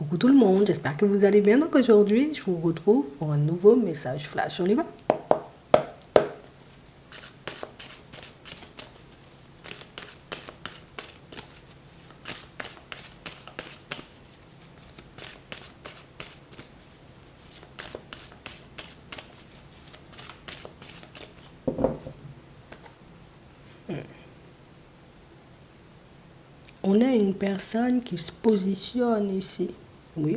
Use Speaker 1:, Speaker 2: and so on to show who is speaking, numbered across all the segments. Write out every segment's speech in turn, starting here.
Speaker 1: Coucou tout le monde, j'espère que vous allez bien. Donc aujourd'hui, je vous retrouve pour un nouveau message flash. On y va? On a une personne qui se positionne ici. Oui.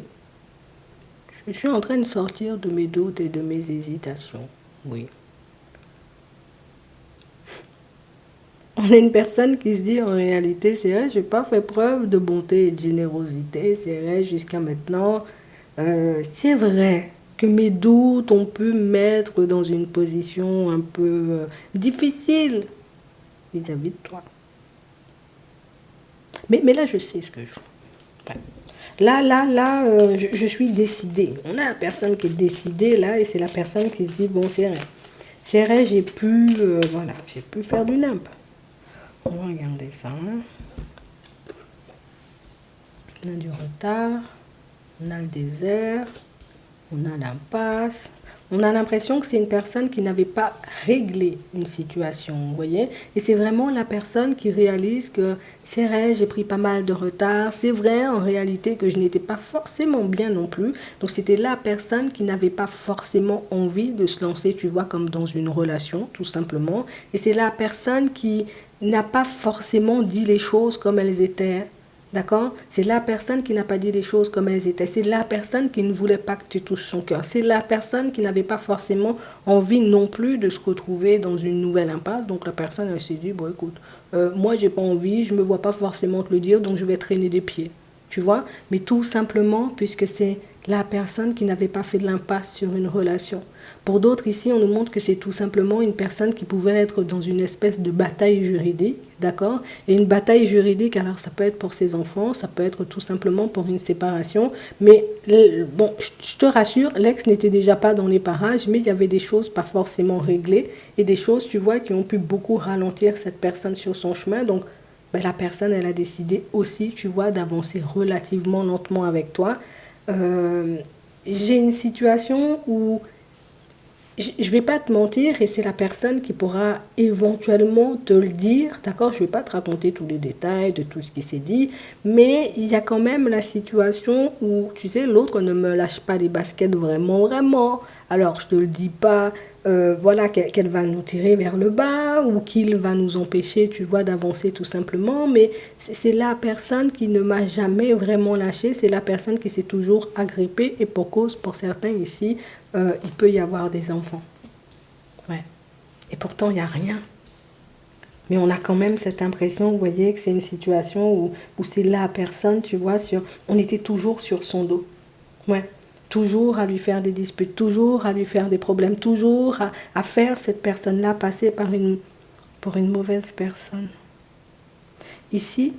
Speaker 1: Je suis en train de sortir de mes doutes et de mes hésitations. Oui. On a une personne qui se dit en réalité, c'est vrai, je n'ai pas fait preuve de bonté et de générosité. C'est vrai, jusqu'à maintenant. C'est vrai que mes doutes ont pu me mettre dans une position un peu difficile vis-à-vis de toi. Mais là, je sais ce que je veux. Enfin, là, je suis décidée. On a la personne qui est décidée là et c'est la personne qui se dit, bon, c'est vrai. C'est vrai, j'ai pu, voilà, j'ai pu faire du nimp. On va regarder ça. On a du retard, on a le désert, on a l'impasse. On a l'impression que c'est une personne qui n'avait pas réglé une situation, vous voyez. Et c'est vraiment la personne qui réalise que c'est vrai, j'ai pris pas mal de retard. C'est vrai en réalité que je n'étais pas forcément bien non plus. Donc c'était la personne qui n'avait pas forcément envie de se lancer, tu vois, comme dans une relation, tout simplement. Et c'est la personne qui n'a pas forcément dit les choses comme elles étaient. D'accord? C'est la personne qui n'a pas dit les choses comme elles étaient. C'est la personne qui ne voulait pas que tu touches son cœur. C'est la personne qui n'avait pas forcément envie non plus de se retrouver dans une nouvelle impasse. Donc la personne, elle s'est dit, bon écoute, moi j'ai pas envie, je me vois pas forcément te le dire, donc je vais traîner des pieds. Tu vois? Mais tout simplement puisque c'est la personne qui n'avait pas fait de l'impasse sur une relation. Pour d'autres, ici, on nous montre que c'est tout simplement une personne qui pouvait être dans une espèce de bataille juridique, d'accord? Et une bataille juridique, alors ça peut être pour ses enfants, ça peut être tout simplement pour une séparation. Mais bon, je te rassure, l'ex n'était déjà pas dans les parages, mais il y avait des choses pas forcément réglées et des choses, tu vois, qui ont pu beaucoup ralentir cette personne sur son chemin. Donc, ben, la personne, elle a décidé aussi, tu vois, d'avancer relativement lentement avec toi. J'ai une situation où je ne vais pas te mentir et c'est la personne qui pourra éventuellement te le dire, d'accord? Je ne vais pas te raconter tous les détails de tout ce qui s'est dit, mais il y a quand même la situation où, tu sais, l'autre ne me lâche pas les baskets vraiment, vraiment. Alors, je ne te le dis pas, voilà, qu'elle va nous tirer vers le bas ou qu'il va nous empêcher, tu vois, d'avancer tout simplement, mais c'est la personne qui ne m'a jamais vraiment lâché, c'est la personne qui s'est toujours agrippée et pour cause, pour certains ici, il peut y avoir des enfants. Ouais. Et pourtant, il n'y a rien. Mais on a quand même cette impression, vous voyez, que c'est une situation où c'est la personne, tu vois, on était toujours sur son dos. Ouais. Toujours à lui faire des disputes, toujours à lui faire des problèmes, toujours à faire cette personne-là passer pour une mauvaise personne. Ici,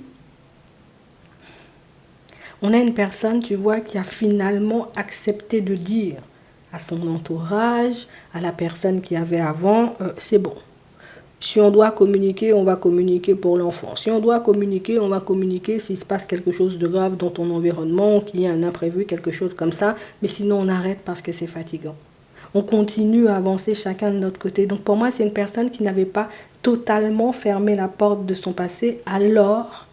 Speaker 1: on a une personne, tu vois, qui a finalement accepté de dire à son entourage, à la personne qui avait avant, c'est bon. Si on doit communiquer, on va communiquer pour l'enfant. Si on doit communiquer, on va communiquer s'il se passe quelque chose de grave dans ton environnement, qu'il y a un imprévu, quelque chose comme ça. Mais sinon, on arrête parce que c'est fatigant. On continue à avancer chacun de notre côté. Donc pour moi, c'est une personne qui n'avait pas totalement fermé la porte de son passé alors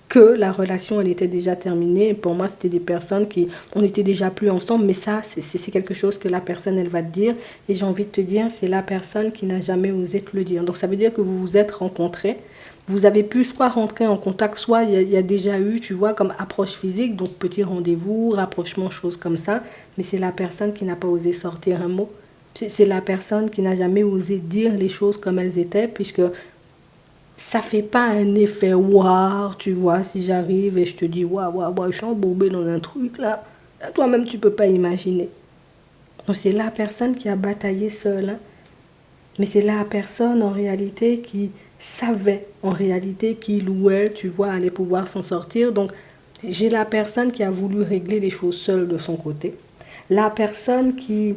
Speaker 1: que la relation, elle était déjà terminée. Et pour moi, c'était des personnes qui, on n'était déjà plus ensemble, mais ça, c'est quelque chose que la personne, elle va te dire. Et j'ai envie de te dire, c'est la personne qui n'a jamais osé te le dire. Donc ça veut dire que vous vous êtes rencontrés, vous avez pu soit rentrer en contact, soit il y a déjà eu, tu vois, comme approche physique, donc petit rendez-vous, rapprochement, choses comme ça. Mais c'est la personne qui n'a pas osé sortir un mot. C'est la personne qui n'a jamais osé dire les choses comme elles étaient, puisque ça fait pas un effet waouh, tu vois, si j'arrive et je te dis waouh, waouh, waouh, je suis embourbée dans un truc là, toi-même tu peux pas imaginer. Donc c'est la personne qui a bataillé seule, hein. Mais c'est la personne en réalité qui savait en réalité qu'il ou elle, tu vois, allait pouvoir s'en sortir. Donc j'ai la personne qui a voulu régler les choses seule de son côté, la personne qui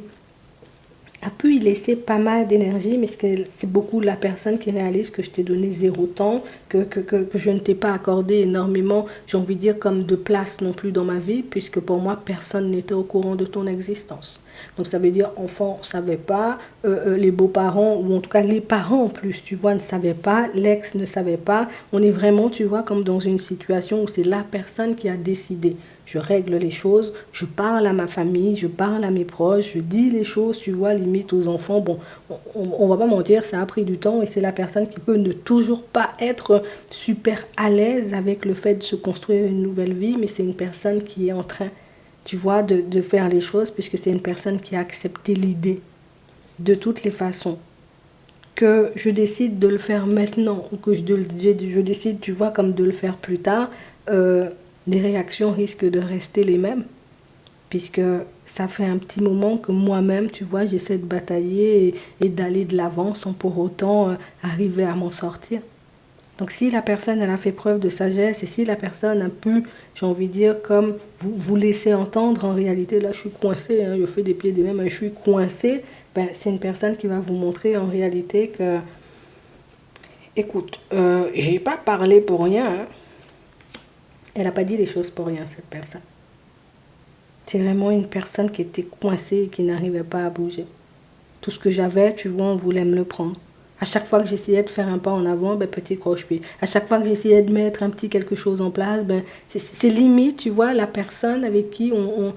Speaker 1: a pu y laisser pas mal d'énergie, mais c'est beaucoup la personne qui réalise que je t'ai donné zéro temps, que je ne t'ai pas accordé énormément, j'ai envie de dire, comme de place non plus dans ma vie, puisque pour moi, personne n'était au courant de ton existence. Donc ça veut dire, enfant ne savait pas, les beaux-parents, ou en tout cas les parents en plus, tu vois, ne savaient pas, l'ex ne savait pas. On est vraiment, tu vois, comme dans une situation où c'est la personne qui a décidé. Je règle les choses, je parle à ma famille, je parle à mes proches, je dis les choses, tu vois, limite aux enfants. Bon, on va pas mentir, ça a pris du temps et c'est la personne qui peut ne toujours pas être super à l'aise avec le fait de se construire une nouvelle vie, mais c'est une personne qui est en train, tu vois, de faire les choses puisque c'est une personne qui a accepté l'idée de toutes les façons. Que je décide de le faire maintenant ou que je décide, tu vois, comme de le faire plus tard, les réactions risquent de rester les mêmes. Puisque ça fait un petit moment que moi-même, tu vois, j'essaie de batailler et d'aller de l'avant sans pour autant arriver à m'en sortir. Donc si la personne, elle a fait preuve de sagesse et si la personne a pu, j'ai envie de dire, comme vous laisser entendre, en réalité, là, je suis coincée, hein, je fais des pieds des mains, mais je suis coincée, ben, c'est une personne qui va vous montrer en réalité que, écoute, j'ai pas parlé pour rien, hein. Elle n'a pas dit les choses pour rien, cette personne. C'est vraiment une personne qui était coincée et qui n'arrivait pas à bouger. Tout ce que j'avais, tu vois, on voulait me le prendre. À chaque fois que j'essayais de faire un pas en avant, ben, petit croche-pied. À chaque fois que j'essayais de mettre un petit quelque chose en place, ben, c'est limite, tu vois, la personne avec qui on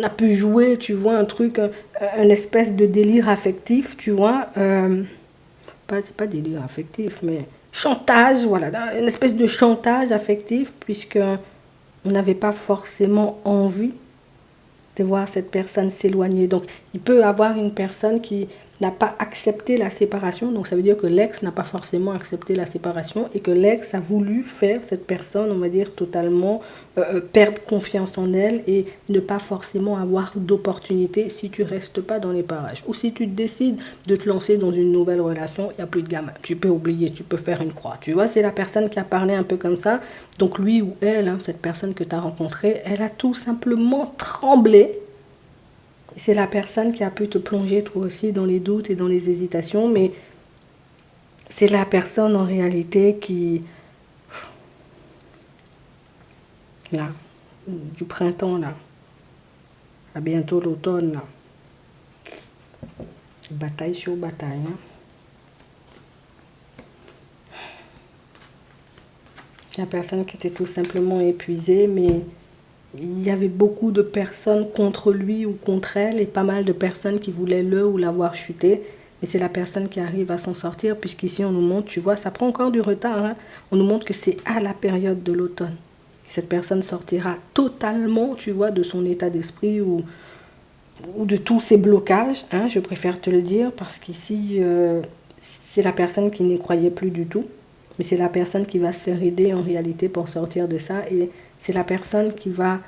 Speaker 1: a pu jouer, tu vois, un truc, un espèce de délire affectif, tu vois. C'est pas délire affectif, mais chantage, voilà, une espèce de chantage affectif, puisque on n'avait pas forcément envie de voir cette personne s'éloigner. Donc, il peut y avoir une personne qui n'a pas accepté la séparation. Donc, ça veut dire que l'ex n'a pas forcément accepté la séparation et que l'ex a voulu faire cette personne, on va dire, totalement perdre confiance en elle et ne pas forcément avoir d'opportunité si tu restes pas dans les parages. Ou si tu décides de te lancer dans une nouvelle relation, il n'y a plus de gamin. Tu peux oublier, tu peux faire une croix. Tu vois, c'est la personne qui a parlé un peu comme ça. Donc, lui ou elle, hein, cette personne que tu as rencontrée, elle a tout simplement tremblé. C'est la personne qui a pu te plonger toi aussi dans les doutes et dans les hésitations, mais c'est la personne en réalité qui, là, du printemps, là, à bientôt l'automne, là, bataille sur bataille, hein. C'est la personne qui était tout simplement épuisée, mais il y avait beaucoup de personnes contre lui ou contre elle et pas mal de personnes qui voulaient le ou l'avoir chuté. Mais c'est la personne qui arrive à s'en sortir puisqu'ici on nous montre, tu vois, ça prend encore du retard, hein. On nous montre que c'est à la période de l'automne. Cette personne sortira totalement, tu vois, de son état d'esprit ou de tous ses blocages, hein, je préfère te le dire, parce qu'ici, c'est la personne qui n'y croyait plus du tout. Mais c'est la personne qui va se faire aider en réalité pour sortir de ça. Et c'est la personne qui va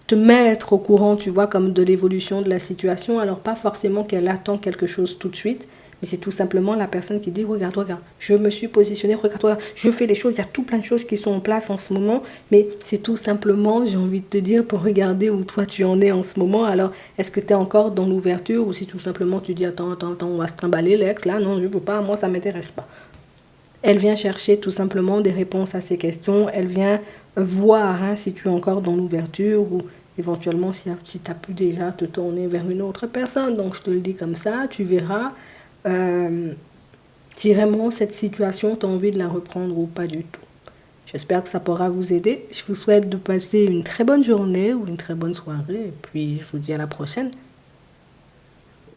Speaker 1: te mettre au courant, tu vois, comme de l'évolution de la situation. Alors pas forcément qu'elle attend quelque chose tout de suite, mais c'est tout simplement la personne qui dit, regarde, regarde, je me suis positionnée, regarde, regarde, je fais les choses, il y a tout plein de choses qui sont en place en ce moment, mais c'est tout simplement, j'ai envie de te dire, pour regarder où toi tu en es en ce moment. Alors, est-ce que tu es encore dans l'ouverture ou si tout simplement tu dis, attends, on va se trimballer l'ex, là, non, je ne veux pas, moi ça ne m'intéresse pas. Elle vient chercher tout simplement des réponses à ces questions. Elle vient voir, hein, si tu es encore dans l'ouverture ou éventuellement si tu as pu déjà te tourner vers une autre personne. Donc je te le dis comme ça, tu verras si vraiment cette situation, tu as envie de la reprendre ou pas du tout. J'espère que ça pourra vous aider. Je vous souhaite de passer une très bonne journée ou une très bonne soirée. Et puis je vous dis à la prochaine.